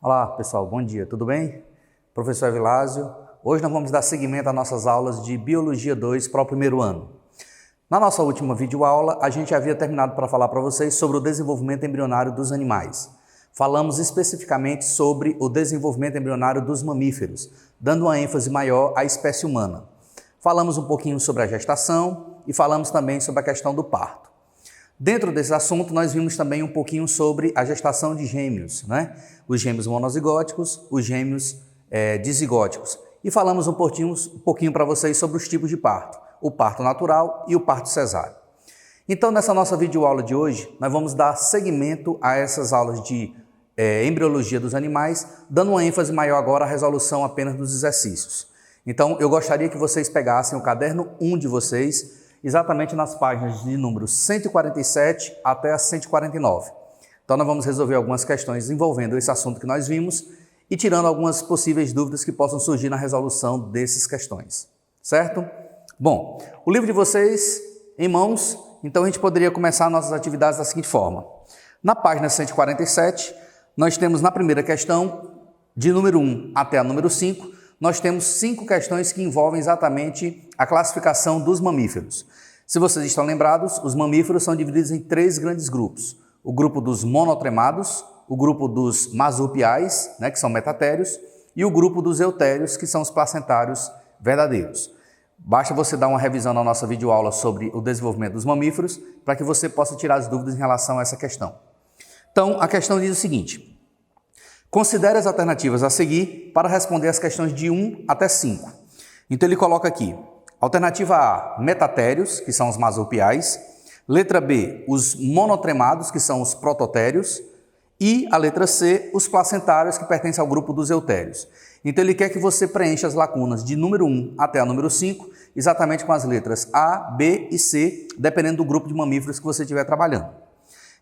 Olá pessoal, bom dia, tudo bem? Professor Evilásio, hoje nós vamos dar seguimento às nossas aulas de Biologia 2 para o primeiro ano. Na nossa última videoaula, a gente havia terminado para falar para vocês sobre o desenvolvimento embrionário dos animais. Falamos especificamente sobre o desenvolvimento embrionário dos mamíferos, dando uma ênfase maior à espécie humana. Falamos um pouquinho sobre a gestação e falamos também sobre a questão do parto. Dentro desse assunto, nós vimos também um pouquinho sobre a gestação de gêmeos, né? Os gêmeos monozigóticos, os gêmeos dizigóticos. E falamos um pouquinho para vocês sobre os tipos de parto, o parto natural e o parto cesáreo. Então, nessa nossa videoaula de hoje, nós vamos dar seguimento a essas aulas de embriologia dos animais, dando uma ênfase maior agora à resolução apenas dos exercícios. Então, eu gostaria que vocês pegassem o caderno 1 de vocês, exatamente nas páginas de número 147 até a 149. Então, nós vamos resolver algumas questões envolvendo esse assunto que nós vimos e tirando algumas possíveis dúvidas que possam surgir na resolução dessas questões, certo? Bom, o livro de vocês em mãos, então a gente poderia começar nossas atividades da seguinte forma. Na página 147, nós temos na primeira questão, de número 1 até a número 5, nós temos 5 questões que envolvem exatamente a classificação dos mamíferos. Se vocês estão lembrados, os mamíferos são divididos em 3 grandes grupos. O grupo dos monotremados, o grupo dos marsupiais, né, que são metatérios, e o grupo dos eutérios, que são os placentários verdadeiros. Basta você dar uma revisão na nossa videoaula sobre o desenvolvimento dos mamíferos, para que você possa tirar as dúvidas em relação a essa questão. Então, a questão diz o seguinte: considere as alternativas a seguir para responder as questões de 1 até 5. Então ele coloca aqui, alternativa A, metatérios, que são os marsupiais, letra B, os monotremados, que são os prototérios, e a letra C, os placentários, que pertencem ao grupo dos eutérios. Então ele quer que você preencha as lacunas de número 1 até a número 5, exatamente com as letras A, B e C, dependendo do grupo de mamíferos que você estiver trabalhando.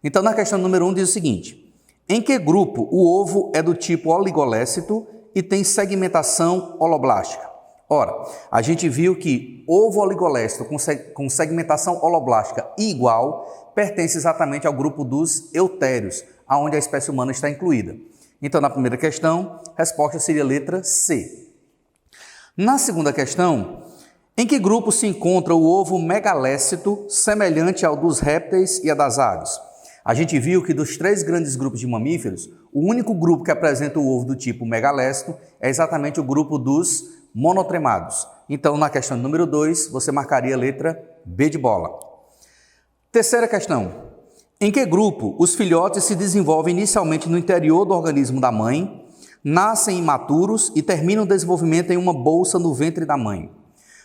Então na questão número 1 diz o seguinte: em que grupo o ovo é do tipo oligolécito e tem segmentação holoblástica? Ora, a gente viu que ovo oligolécito com segmentação holoblástica igual pertence exatamente ao grupo dos eutérios, onde a espécie humana está incluída. Então, na primeira questão, a resposta seria a letra C. Na segunda questão, em que grupo se encontra o ovo megalécito semelhante ao dos répteis e a das aves? A gente viu que dos 3 grandes grupos de mamíferos, o único grupo que apresenta o ovo do tipo megalécito é exatamente o grupo dos monotremados. Então, na questão número 2, você marcaria a letra B de bola. Terceira questão. Em que grupo os filhotes se desenvolvem inicialmente no interior do organismo da mãe, nascem imaturos e terminam o desenvolvimento em uma bolsa no ventre da mãe?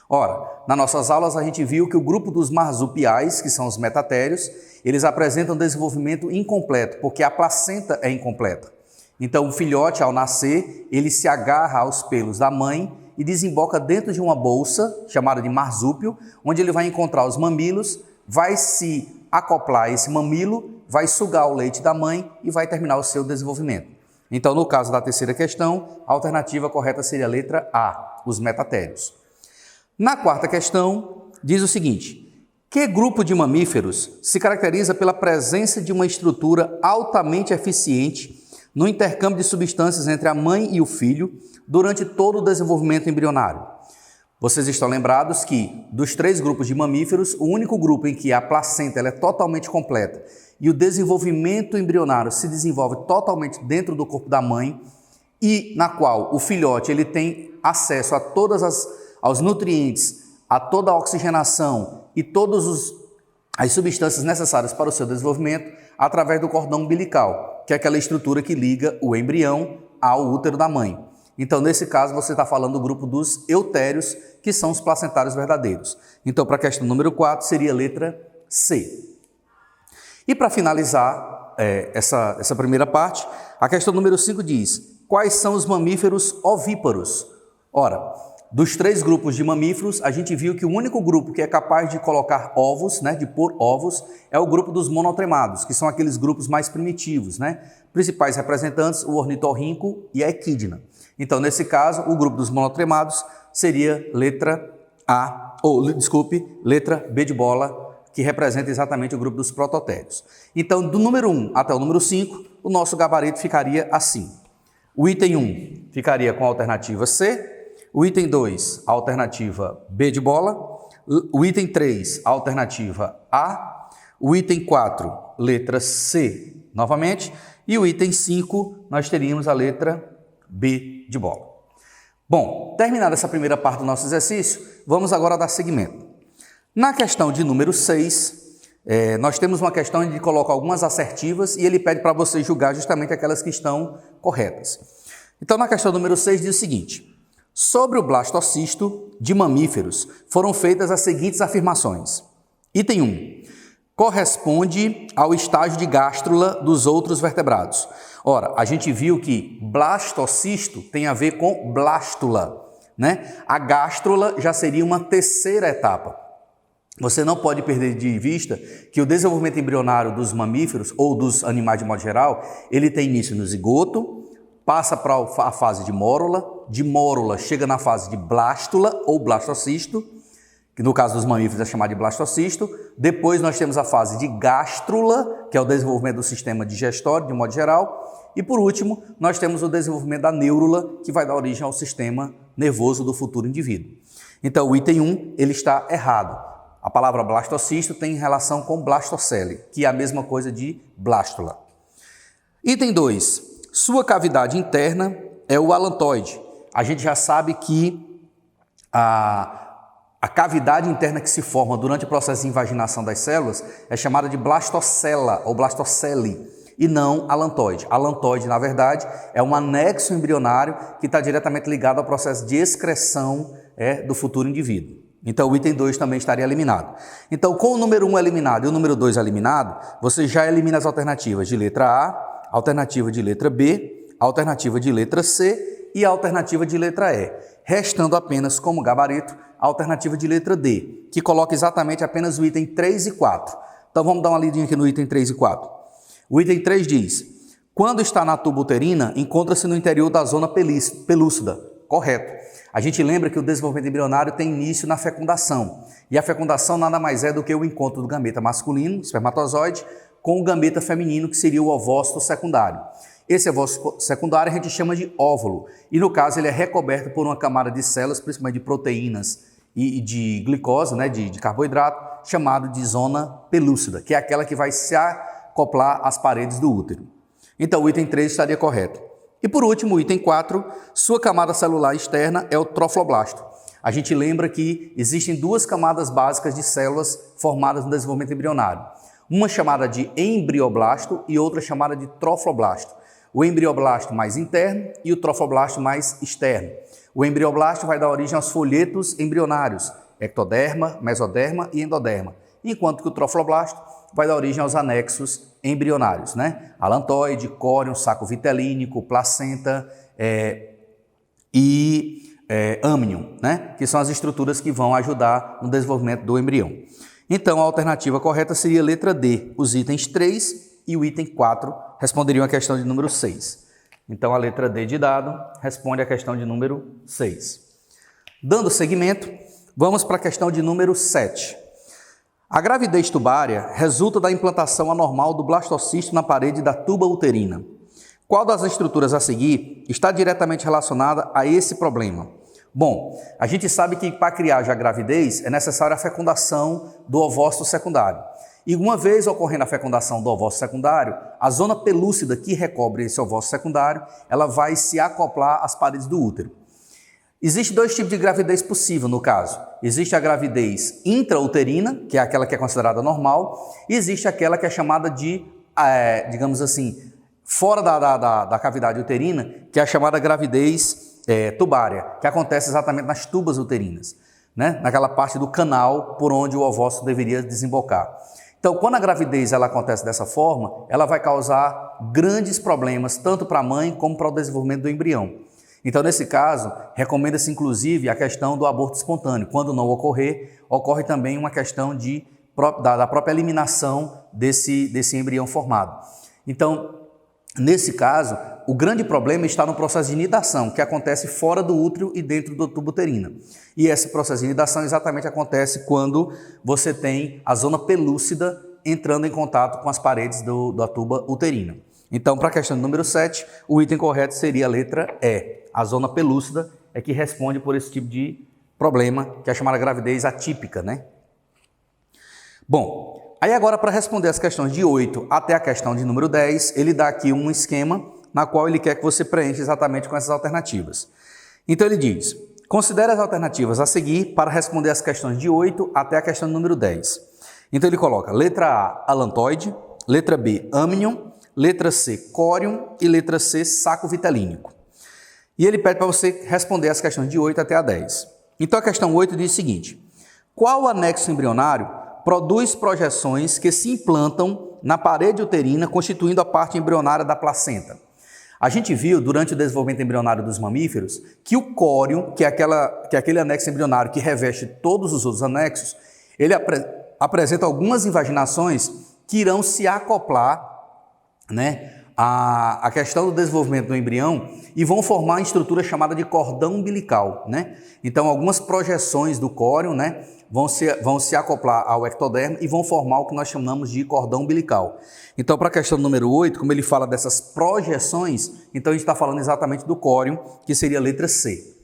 Ora, nas nossas aulas a gente viu que o grupo dos marsupiais, que são os metatérios, eles apresentam desenvolvimento incompleto, porque a placenta é incompleta. Então, o filhote, ao nascer, ele se agarra aos pelos da mãe e desemboca dentro de uma bolsa, chamada de marsúpio, onde ele vai encontrar os mamilos, vai se acoplar a esse mamilo, vai sugar o leite da mãe e vai terminar o seu desenvolvimento. Então, no caso da terceira questão, a alternativa correta seria a letra A, os metatérios. Na quarta questão, diz o seguinte: que grupo de mamíferos se caracteriza pela presença de uma estrutura altamente eficiente no intercâmbio de substâncias entre a mãe e o filho durante todo o desenvolvimento embrionário? Vocês estão lembrados que, dos 3 grupos de mamíferos, o único grupo em que a placenta ela é totalmente completa e o desenvolvimento embrionário se desenvolve totalmente dentro do corpo da mãe e na qual o filhote ele tem acesso a aos nutrientes, a toda a oxigenação e todas as substâncias necessárias para o seu desenvolvimento através do cordão umbilical, que é aquela estrutura que liga o embrião ao útero da mãe. Então, nesse caso, você está falando do grupo dos eutérios, que são os placentários verdadeiros. Então, para a questão número 4, seria a letra C. E para finalizar essa primeira parte, a questão número 5 diz: quais são os mamíferos ovíparos? Ora, dos 3 grupos de mamíferos, a gente viu que o único grupo que é capaz de colocar ovos, né, de pôr ovos, é o grupo dos monotremados, que são aqueles grupos mais primitivos, né? Principais representantes, o ornitorrinco e a equidna. Então, nesse caso, o grupo dos monotremados seria letra B de bola, que representa exatamente o grupo dos prototérios. Então, do número 1 até o número 5, o nosso gabarito ficaria assim. O item 1 ficaria com a alternativa C, o item 2, a alternativa B de bola, o item 3, a alternativa A, o item 4, letra C novamente, e o item 5, nós teríamos a letra B de bola. Bom, terminada essa primeira parte do nosso exercício, vamos agora dar seguimento. Na questão de número 6, nós temos uma questão de colocar algumas assertivas e ele pede para você julgar justamente aquelas que estão corretas. Então, na questão número 6 diz o seguinte: sobre o blastocisto de mamíferos foram feitas as seguintes afirmações. Item 1. Corresponde ao estágio de gástrula dos outros vertebrados. Ora, a gente viu que blastocisto tem a ver com blástula, né? A gástrula já seria uma terceira etapa. Você não pode perder de vista que o desenvolvimento embrionário dos mamíferos ou dos animais de modo geral, ele tem início no zigoto, passa para a fase de mórula chega na fase de blástula ou blastocisto, que no caso dos mamíferos é chamado de blastocisto. Depois nós temos a fase de gástrula, que é o desenvolvimento do sistema digestório de modo geral. E por último, nós temos o desenvolvimento da neurula, que vai dar origem ao sistema nervoso do futuro indivíduo. Então o item 1 ele está errado. A palavra blastocisto tem relação com blastocele, que é a mesma coisa de blástula. Item 2. Sua cavidade interna é o alantoide. A gente já sabe que a cavidade interna que se forma durante o processo de invaginação das células é chamada de blastocela ou blastocele e não alantoide. Alantoide, na verdade, é um anexo embrionário que está diretamente ligado ao processo de excreção do futuro indivíduo. Então, o item 2 também estaria eliminado. Então, com o número 1 eliminado e o número 2 eliminado, você já elimina as alternativas de letra A, alternativa de letra B, alternativa de letra C e a alternativa de letra E, restando apenas como gabarito a alternativa de letra D, que coloca exatamente apenas o item 3 e 4. Então, vamos dar uma lidinha aqui no item 3 e 4. O item 3 diz: quando está na tuba uterina, encontra-se no interior da zona pelúcida. Correto. A gente lembra que o desenvolvimento embrionário tem início na fecundação. E a fecundação nada mais é do que o encontro do gameta masculino, espermatozoide, com o gameta feminino, que seria o ovócito secundário. Esse ovócito secundário a gente chama de óvulo. E no caso ele é recoberto por uma camada de células, principalmente de proteínas e de glicose, né, de carboidrato, chamado de zona pelúcida, que é aquela que vai se acoplar às paredes do útero. Então o item 3 estaria correto. E por último, o item 4, sua camada celular externa é o trofoblasto. A gente lembra que existem duas camadas básicas de células formadas no desenvolvimento embrionário. Uma chamada de embrioblasto e outra chamada de trofoblasto. O embrioblasto mais interno e o trofoblasto mais externo. O embrioblasto vai dar origem aos folhetos embrionários, ectoderma, mesoderma e endoderma, enquanto que o trofoblasto vai dar origem aos anexos embrionários, né? Alantoide, córion, saco vitelínico, placenta e âmnion, né? Que são as estruturas que vão ajudar no desenvolvimento do embrião. Então, a alternativa correta seria a letra D. Os itens 3 e o item 4 responderiam à questão de número 6. Então, a letra D de dado responde à questão de número 6. Dando seguimento, vamos para a questão de número 7. A gravidez tubária resulta da implantação anormal do blastocisto na parede da tuba uterina. Qual das estruturas a seguir está diretamente relacionada a esse problema? Bom, a gente sabe que para criar já a gravidez é necessária a fecundação do ovócito secundário. E uma vez ocorrendo a fecundação do ovócito secundário, a zona pelúcida que recobre esse ovócito secundário, ela vai se acoplar às paredes do útero. Existem dois tipos de gravidez possível no caso. Existe a gravidez intrauterina, que é aquela que é considerada normal, e existe aquela que é chamada de, digamos assim, fora da cavidade uterina, que é a chamada gravidez tubária, que acontece exatamente nas tubas uterinas, né? Naquela parte do canal por onde o ovócito deveria desembocar. Então, quando a gravidez ela acontece dessa forma, ela vai causar grandes problemas, tanto para a mãe como para o desenvolvimento do embrião. Então, nesse caso, recomenda-se inclusive a questão do aborto espontâneo. Quando não ocorrer, ocorre também uma questão da própria eliminação desse embrião formado. Então, nesse caso, o grande problema está no processo de nidação, que acontece fora do útero e dentro do tubo uterino. E esse processo de nidação exatamente acontece quando você tem a zona pelúcida entrando em contato com as paredes da tuba uterina. Então, para a questão número 7, o item correto seria a letra E. A zona pelúcida é que responde por esse tipo de problema, que é a chamada gravidez atípica, né? Bom, aí agora para responder as questões de 8 até a questão de número 10, ele dá aqui um esquema na qual ele quer que você preencha exatamente com essas alternativas. Então ele diz, considere as alternativas a seguir para responder as questões de 8 até a questão número 10. Então ele coloca letra A, alantoide, letra B, amnion, letra C, córium e letra C, saco vitelínico. E ele pede para você responder as questões de 8 até a 10. Então a questão 8 diz o seguinte, qual anexo embrionário produz projeções que se implantam na parede uterina, constituindo a parte embrionária da placenta? A gente viu, durante o desenvolvimento embrionário dos mamíferos, que o córium, que é aquele anexo embrionário que reveste todos os outros anexos, ele apresenta algumas invaginações que irão se acoplar, né, a questão do desenvolvimento do embrião e vão formar uma estrutura chamada de cordão umbilical, né? Então, algumas projeções do córium, né, vão se acoplar ao ectodermo e vão formar o que nós chamamos de cordão umbilical. Então, para a questão número 8, como ele fala dessas projeções, então a gente está falando exatamente do córium, que seria a letra C.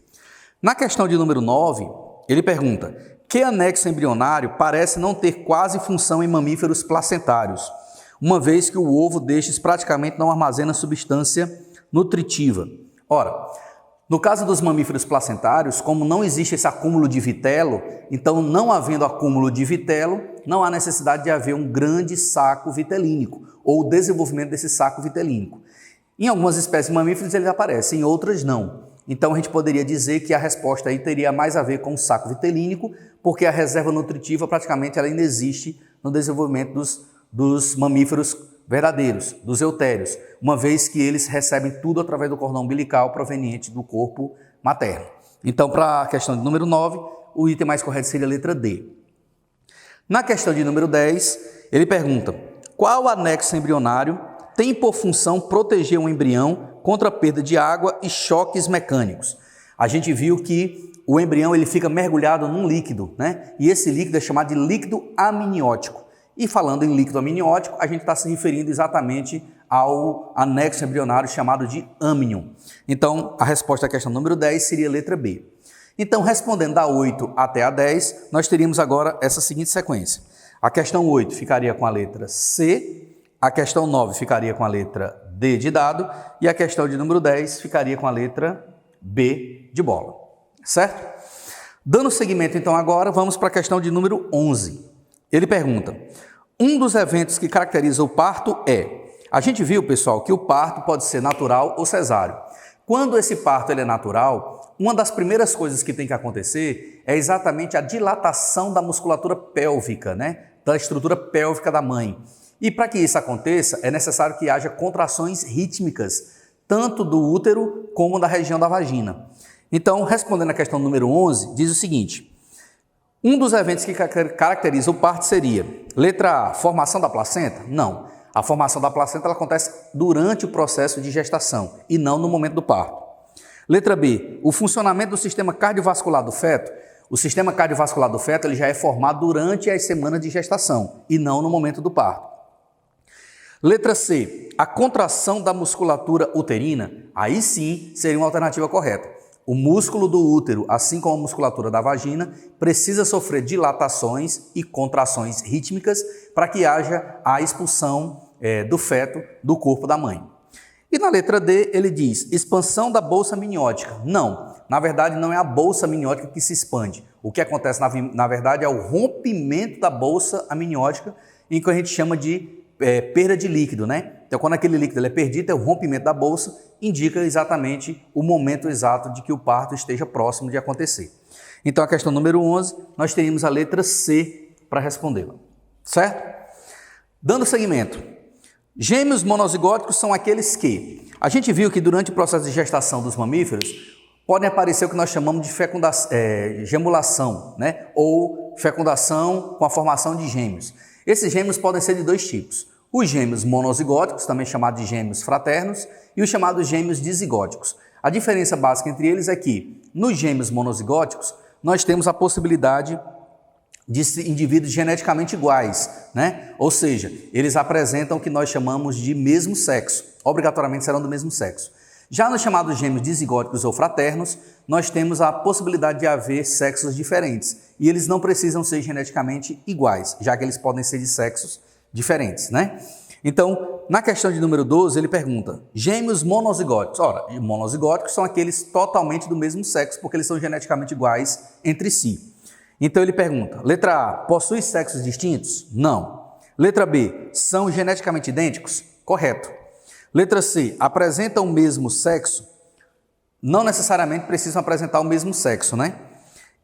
Na questão de número 9, ele pergunta, que anexo embrionário parece não ter quase função em mamíferos placentários, uma vez que o ovo destes praticamente não armazena substância nutritiva? Ora, no caso dos mamíferos placentários, como não existe esse acúmulo de vitelo, então não havendo acúmulo de vitelo, não há necessidade de haver um grande saco vitelínico ou o desenvolvimento desse saco vitelínico. Em algumas espécies de mamíferos ele aparece, em outras não. Então a gente poderia dizer que a resposta aí teria mais a ver com o saco vitelínico, porque a reserva nutritiva praticamente ela ainda existe no desenvolvimento dos mamíferos verdadeiros, dos eutérios, uma vez que eles recebem tudo através do cordão umbilical proveniente do corpo materno. Então, para a questão de número 9, o item mais correto seria a letra D. Na questão de número 10, ele pergunta, qual anexo embrionário tem por função proteger um embrião contra a perda de água e choques mecânicos? A gente viu que o embrião ele fica mergulhado num líquido, né? E esse líquido é chamado de líquido amniótico. E falando em líquido amniótico, a gente está se referindo exatamente ao anexo embrionário chamado de amnion. Então, a resposta à questão número 10 seria a letra B. Então, respondendo da 8 até a 10, nós teríamos agora essa seguinte sequência. A questão 8 ficaria com a letra C, a questão 9 ficaria com a letra D de dado e a questão de número 10 ficaria com a letra B de bola. Certo? Dando seguimento, então, agora, vamos para a questão de número 11. Ele pergunta, um dos eventos que caracteriza o parto é... A gente viu, pessoal, que o parto pode ser natural ou cesáreo. Quando esse parto ele é natural, uma das primeiras coisas que tem que acontecer é exatamente a dilatação da musculatura pélvica, né? Da estrutura pélvica da mãe. E para que isso aconteça, é necessário que haja contrações rítmicas, tanto do útero como da região da vagina. Então, respondendo à questão número 11, diz o seguinte... Um dos eventos que caracteriza o parto seria, letra A, formação da placenta? Não. A formação da placenta ela acontece durante o processo de gestação e não no momento do parto. Letra B, o funcionamento do sistema cardiovascular do feto? O sistema cardiovascular do feto ele já é formado durante as semanas de gestação e não no momento do parto. Letra C, a contração da musculatura uterina? Aí sim seria uma alternativa correta. O músculo do útero, assim como a musculatura da vagina, precisa sofrer dilatações e contrações rítmicas para que haja a expulsão do feto do corpo da mãe. E na letra D ele diz, expansão da bolsa amniótica. Não, na verdade não é a bolsa amniótica que se expande. O que acontece na verdade é o rompimento da bolsa amniótica, em que a gente chama de perda de líquido, né? Então, quando aquele líquido ele é perdido, é o rompimento da bolsa, indica exatamente o momento exato de que o parto esteja próximo de acontecer. Então, a questão número 11, nós teríamos a letra C para respondê-la, certo? Dando seguimento, gêmeos monozigóticos são aqueles que, a gente viu que durante o processo de gestação dos mamíferos, podem aparecer o que nós chamamos de gemulação, né? Ou fecundação com a formação de gêmeos. Esses gêmeos podem ser de dois tipos. Os gêmeos monozigóticos, também chamados de gêmeos fraternos, e os chamados gêmeos dizigóticos. A diferença básica entre eles é que, nos gêmeos monozigóticos, nós temos a possibilidade de indivíduos geneticamente iguais, né? Ou seja, eles apresentam o que nós chamamos de mesmo sexo. obrigatoriamente serão do mesmo sexo. Já nos chamados gêmeos dizigóticos ou fraternos, nós temos a possibilidade de haver sexos diferentes e eles não precisam ser geneticamente iguais, já que eles podem ser de sexos diferentes, né? Então, na questão de número 12, ele pergunta, gêmeos monozigóticos. Ora, monozigóticos são aqueles totalmente do mesmo sexo, porque eles são geneticamente iguais entre si. Então, ele pergunta, letra A, possui sexos distintos? Não. Letra B, são geneticamente idênticos? Correto. Letra C, apresentam o mesmo sexo? Não necessariamente precisam apresentar o mesmo sexo, né?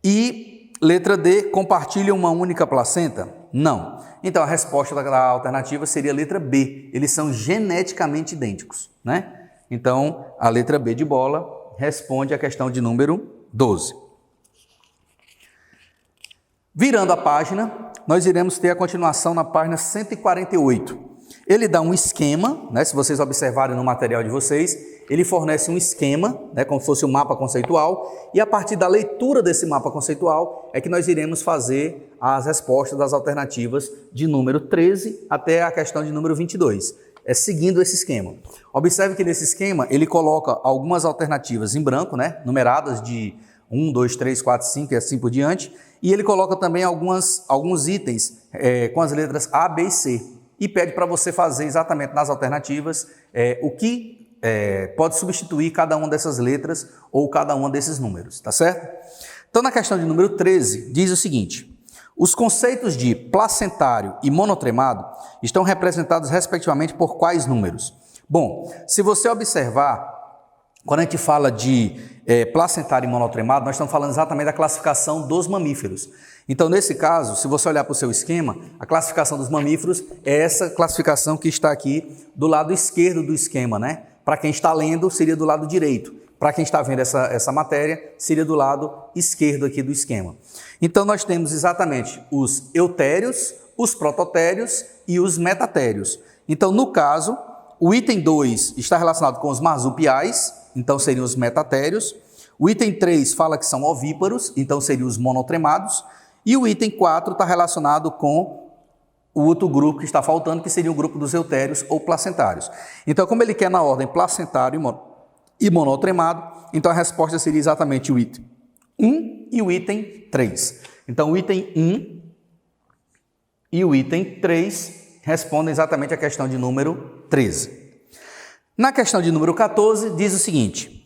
E letra D, compartilham uma única placenta? Não. Então, a resposta da alternativa seria a letra B. Eles são geneticamente idênticos, né? Então, a letra B de bola responde a questão de número 12. Virando a página, nós iremos ter a continuação na página 148. Ele dá um esquema, né? Se vocês observarem no material de vocês, ele fornece um esquema, né? Como se fosse um mapa conceitual, e a partir da leitura desse mapa conceitual é que nós iremos fazer as respostas das alternativas de número 13 até a questão de número 22. É seguindo esse esquema. Observe que nesse esquema ele coloca algumas alternativas em branco, né? Numeradas de 1, 2, 3, 4, 5 e assim por diante, e ele coloca também alguns itens com as letras A, B e C. E pede para você fazer exatamente nas alternativas o que pode substituir cada uma dessas letras ou cada um desses números, tá certo? Então, na questão de número 13, diz o seguinte, os conceitos de placentário e monotremado estão representados respectivamente por quais números? Bom, se você observar, quando a gente fala de placentário e monotremado, nós estamos falando exatamente da classificação dos mamíferos. Então, nesse caso, se você olhar para o seu esquema, a classificação dos mamíferos é essa classificação que está aqui do lado esquerdo do esquema, né? Para quem está lendo, seria do lado direito. Para quem está vendo essa matéria, seria do lado esquerdo aqui do esquema. Então, nós temos exatamente os eutérios, os prototérios e os metatérios. Então, no caso, o item 2 está relacionado com os marsupiais, então seriam os metatérios. O item 3 fala que são ovíparos, então seriam os monotremados. E o item 4 está relacionado com o outro grupo que está faltando, que seria o grupo dos eutérios ou placentários. Então, como ele quer na ordem placentário e monotremado, então a resposta seria exatamente o item 1 e o item 3. Então, o item 1 e o item 3 respondem exatamente a questão de número 13. Na questão de número 14, diz o seguinte,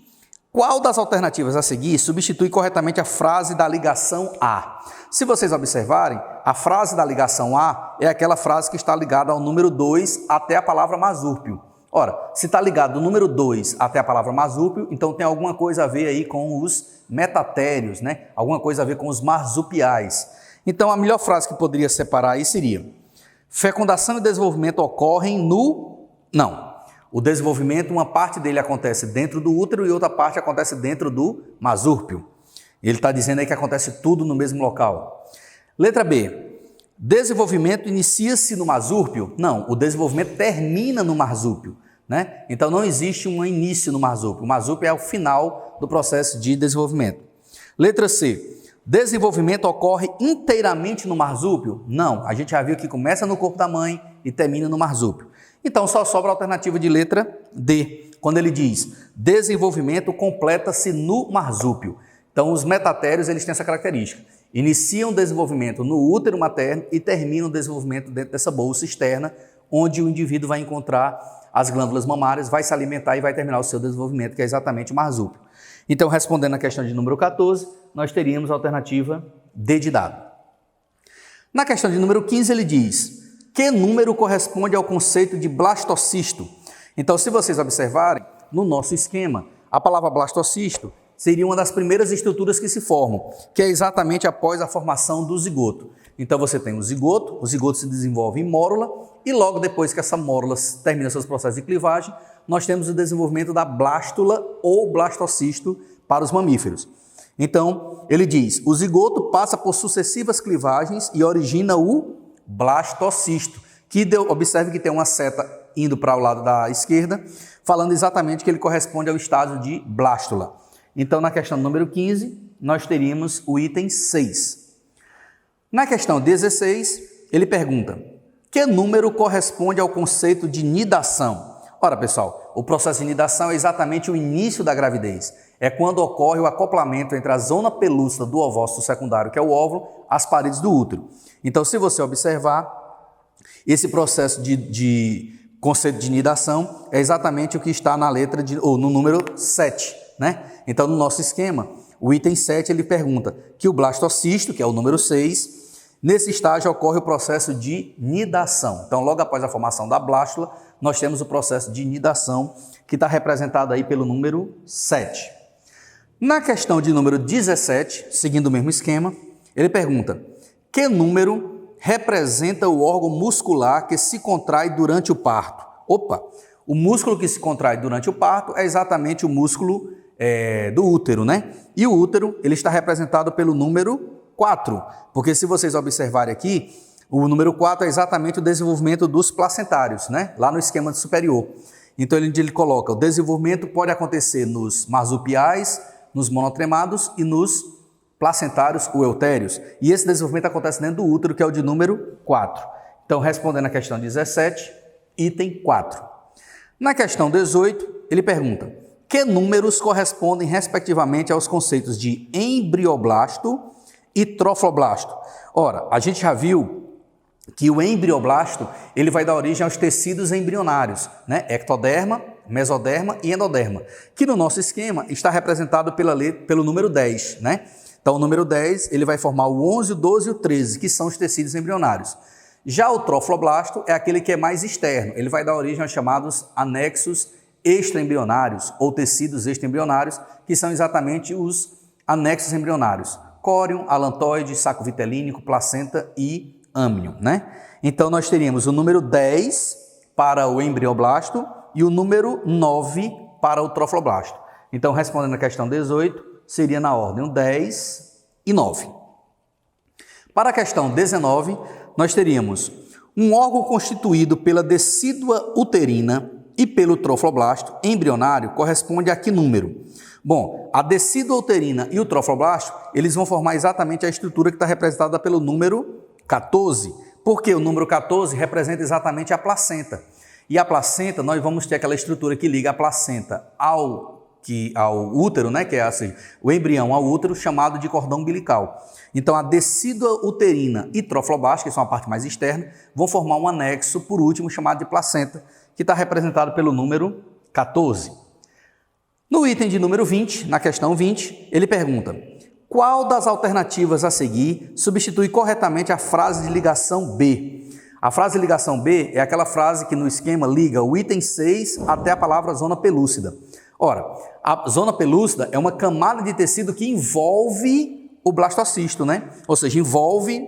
qual das alternativas a seguir substitui corretamente a frase da ligação A? Se vocês observarem, a frase da ligação A é aquela frase que está ligada ao número 2 até a palavra masúrpio. Ora, se está ligado do número 2 até a palavra masúrpio, então tem alguma coisa a ver aí com os metatérios, né? Alguma coisa a ver com os marsupiais. Então, a melhor frase que poderia separar aí seria, fecundação e desenvolvimento ocorrem no... Não. O desenvolvimento, uma parte dele acontece dentro do útero e outra parte acontece dentro do masúrpio. Ele está dizendo aí que acontece tudo no mesmo local. Letra B. Desenvolvimento inicia-se no masúrpio? Não, o desenvolvimento termina no marsúpio, né? Então não existe um início no marsúpio. O marsúpio é o final do processo de desenvolvimento. Letra C. Desenvolvimento ocorre inteiramente no marsúpio? Não, a gente já viu que começa no corpo da mãe e termina no marsúpio. Então só sobra a alternativa de letra D, quando ele diz desenvolvimento completa-se no marsúpio. Então, os metatérios, eles têm essa característica. Iniciam o desenvolvimento no útero materno e terminam o desenvolvimento dentro dessa bolsa externa, onde o indivíduo vai encontrar as glândulas mamárias, vai se alimentar e vai terminar o seu desenvolvimento, que é exatamente o marsúpio. Então, respondendo à questão de número 14, nós teríamos a alternativa D de dado. Na questão de número 15, ele diz, que número corresponde ao conceito de blastocisto? Então, se vocês observarem, no nosso esquema, a palavra blastocisto seria uma das primeiras estruturas que se formam, que é exatamente após a formação do zigoto. Então você tem o zigoto se desenvolve em mórula, e logo depois que essa mórula termina seus processos de clivagem, nós temos o desenvolvimento da blástula ou blastocisto para os mamíferos. Então, ele diz, o zigoto passa por sucessivas clivagens e origina o blastocisto, que observe que tem uma seta indo para o lado da esquerda, falando exatamente que ele corresponde ao estágio de blástula. Então, na questão número 15, nós teríamos o item 6. Na questão 16, ele pergunta, que número corresponde ao conceito de nidação? Ora, pessoal, o processo de nidação é exatamente o início da gravidez. É quando ocorre o acoplamento entre a zona pelúcida do ovócito secundário, que é o óvulo, às paredes do útero. Então, se você observar, esse processo de conceito de nidação é exatamente o que está na letra ou no número 7, né? Então, no nosso esquema, o item 7 ele pergunta que o blastocisto, que é o número 6, nesse estágio ocorre o processo de nidação. Então, logo após a formação da blástula, nós temos o processo de nidação, que está representado aí pelo número 7. Na questão de número 17, seguindo o mesmo esquema, ele pergunta: que número representa o órgão muscular que se contrai durante o parto? Opa! O músculo que se contrai durante o parto é exatamente o músculo do útero, né? E o útero, ele está representado pelo número 4, porque se vocês observarem aqui, o número 4 é exatamente o desenvolvimento dos placentários, né? Lá no esquema superior. Então ele coloca: o desenvolvimento pode acontecer nos marsupiais, nos monotremados e nos placentários ou eutérios. E esse desenvolvimento acontece dentro do útero, que é o de número 4. Então, respondendo a questão 17, item 4. Na questão 18, ele pergunta: que números correspondem respectivamente aos conceitos de embrioblasto e trofoblasto? Ora, a gente já viu que o embrioblasto ele vai dar origem aos tecidos embrionários, né? Ectoderma, mesoderma e endoderma, que no nosso esquema está representado pelo número 10, né? Então, o número 10 ele vai formar o 11, o 12 e o 13, que são os tecidos embrionários. Já o trofoblasto é aquele que é mais externo, ele vai dar origem aos chamados anexos extraembrionários ou tecidos extraembrionários, que são exatamente os anexos embrionários: córion, alantoide, saco vitelínico, placenta e âmnion, né? Então, nós teríamos o número 10 para o embrioblasto e o número 9 para o trofoblasto. Então, respondendo a questão 18, seria na ordem o 10 e 9. Para a questão 19, nós teríamos um órgão constituído pela decídua uterina e pelo trofoblasto embrionário corresponde a que número? Bom, a decídua uterina e o trofoblasto, eles vão formar exatamente a estrutura que está representada pelo número 14, porque o número 14 representa exatamente a placenta. E a placenta, nós vamos ter aquela estrutura que liga a placenta ao útero, né, que é assim, o embrião ao útero, chamado de cordão umbilical. Então, a decídua uterina e trofoblasto, que são a parte mais externa, vão formar um anexo, por último, chamado de placenta, que está representado pelo número 14. No item de número 20, na questão 20, ele pergunta: qual das alternativas a seguir substitui corretamente a frase de ligação B? A frase de ligação B é aquela frase que no esquema liga o item 6 até a palavra zona pelúcida. Ora, a zona pelúcida é uma camada de tecido que envolve o blastocisto, né? Ou seja, envolve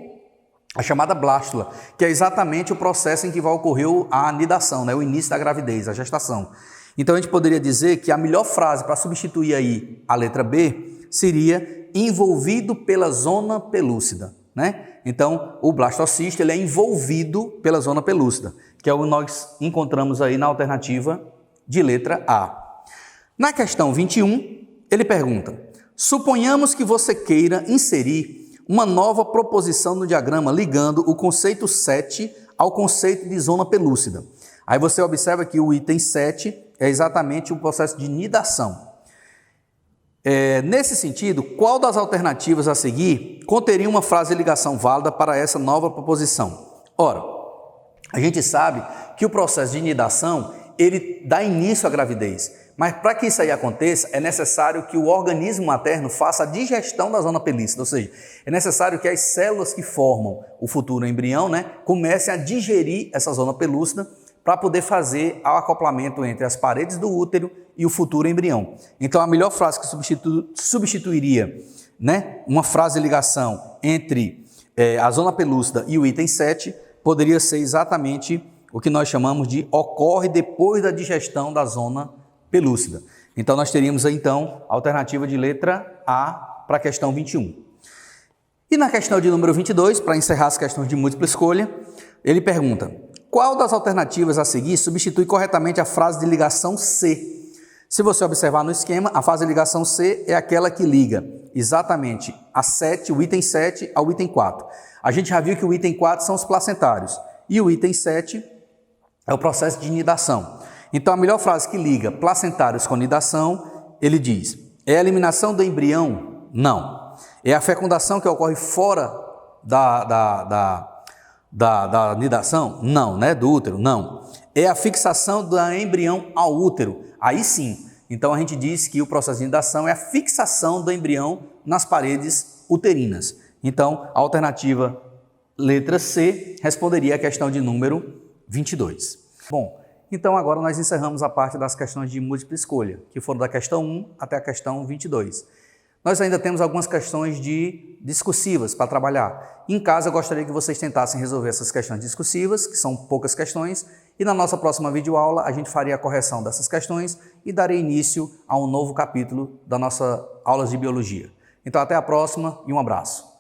a chamada blástula, que é exatamente o processo em que vai ocorrer a nidação, né? O início da gravidez, a gestação. Então, a gente poderia dizer que a melhor frase para substituir aí a letra B seria envolvido pela zona pelúcida, né? Então, o blastocisto ele é envolvido pela zona pelúcida, que é o que nós encontramos aí na alternativa de letra A. Na questão 21, ele pergunta: suponhamos que você queira inserir uma nova proposição no diagrama ligando o conceito 7 ao conceito de zona pelúcida. Aí você observa que o item 7 é exatamente o processo de nidação. Nesse sentido, qual das alternativas a seguir conteria uma frase de ligação válida para essa nova proposição? Ora, a gente sabe que o processo de nidação ele dá início à gravidez, mas para que isso aí aconteça, é necessário que o organismo materno faça a digestão da zona pelúcida, ou seja, é necessário que as células que formam o futuro embrião, né, comecem a digerir essa zona pelúcida para poder fazer o acoplamento entre as paredes do útero e o futuro embrião. Então, a melhor frase que substituiria, né, uma frase de ligação entre a zona pelúcida e o item 7 poderia ser exatamente o que nós chamamos de ocorre depois da digestão da zona pelúcida. Então, nós teríamos aí, então, a alternativa de letra A para a questão 21. E na questão de número 22, para encerrar as questões de múltipla escolha, ele pergunta: qual das alternativas a seguir substitui corretamente a frase de ligação C? Se você observar no esquema, a frase de ligação C é aquela que liga exatamente o item 7 ao item 4. A gente já viu que o item 4 são os placentários e o item 7 é o processo de nidação. Então, a melhor frase que liga placentários com nidação, ele diz: é a eliminação do embrião? Não. É a fecundação que ocorre fora da nidação? Não, né? Do útero? Não. É a fixação do embrião ao útero? Aí sim. Então, a gente diz que o processo de nidação é a fixação do embrião nas paredes uterinas. Então, a alternativa letra C responderia a questão de número 22. Bom, então agora nós encerramos a parte das questões de múltipla escolha, que foram da questão 1 até a questão 22. Nós ainda temos algumas questões discursivas para trabalhar. Em casa, eu gostaria que vocês tentassem resolver essas questões discursivas, que são poucas questões, e na nossa próxima videoaula a gente faria a correção dessas questões e daria início a um novo capítulo da nossa aulas de biologia. Então até a próxima e um abraço.